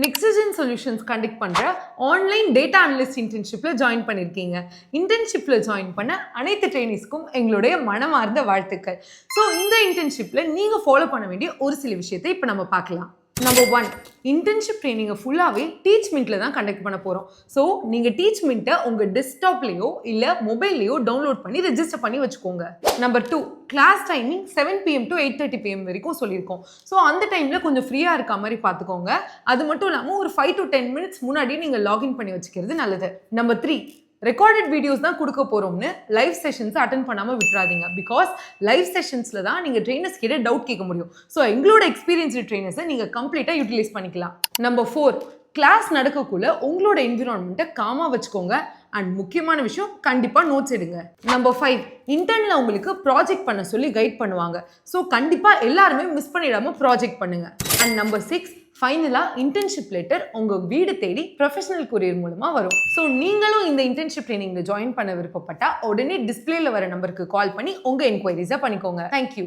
Nexagen Solutions conduct பண்ற online data analyst இன்டர்ன்ஷிப்ல join பண்ணிருக்கீங்க. இன்டர்ன்ஷிப்ல join பண்ண அனைத்து ட்ரெயினிஸ்க்கும் எங்களுடைய மனமார்ந்த வாழ்த்துக்கள். ஸோ இந்த இன்டர்ன்ஷிப்ல நீங்க ஃபாலோ பண்ண வேண்டிய ஒரு சில விஷயத்தை இப்போ நம்ம பார்க்கலாம். நம்பர் 1, இன்டர்ன்ஷிப் ட்ரைனிங்கை ஃபுல்லாகவே டீச்மெண்ட்டில் தான் கண்டக்ட் பண்ண போகிறோம். ஸோ நீங்கள் டீச்மெண்ட்டை உங்கள் டெஸ்க்டாப்லேயோ இல்லை மொபைல்லையோ டவுன்லோட் பண்ணி ரெஜிஸ்டர் பண்ணி வச்சுக்கோங்க. Number 2, class timing 7 PM to 8:30 PM வரைக்கும் சொல்லியிருக்கோம். ஸோ அந்த டைமில் கொஞ்சம் ஃப்ரீயாக இருக்க மாதிரி பார்த்துக்கோங்க. அது மட்டும் இல்லாமல் ஒரு 5 to 10 minutes முன்னாடியே நீங்கள் லாகின் பண்ணி வச்சுக்கிறது நல்லது. நம்பர் 3, ரெக்கார்டட் வீடியோஸ் தான் கொடுக்க போகிறோம்னு லைவ் செஷன்ஸ் அட்டன் பண்ணாமல் விட்டுறாதீங்க. பிகாஸ் லைவ் செஷன்ஸில் தான் நீங்கள் ட்ரெயினர்ஸ் கிட்ட டவுட் கேட்க முடியும். ஸோ எங்களோட எக்ஸ்பீரியன்ஸ்டு ட்ரெயினர்ஸை நீங்கள் கம்ப்ளீட்டாக யூட்டிலைஸ் பண்ணிக்கலாம். நம்பர் 4, கிளாஸ் நடக்கக்குள்ள உங்களோட என்விரான்மெண்ட்டை காமாக வச்சுக்கோங்க. அண்ட் முக்கியமான விஷயம், கண்டிப்பாக நோட்ஸ் எடுங்க. நம்பர் 5, இன்டர்னில் உங்களுக்கு ப்ராஜெக்ட் பண்ண சொல்லி கைட் பண்ணுவாங்க. ஸோ கண்டிப்பாக எல்லாருமே மிஸ் பண்ணிடாமல் ப்ராஜெக்ட் பண்ணுங்கள். அண்ட் நம்பர் 6, ஃபைனலாக இன்டர்ன்ஷிப் லெட்டர் உங்கள் வீடு தேடி ப்ரொஃபஷனல் கொரியர் மூலமாக வரும். ஸோ நீங்களும் இந்த இன்டர்ன்ஷிப் ட்ரைனிங்கில் ஜாயின் பண்ண விருப்பப்பட்டால் உடனே டிஸ்பிளேல வர நம்பருக்கு கால் பண்ணி உங்கள் என்கொயரிஸை பண்ணிக்கோங்க. தேங்க்யூ.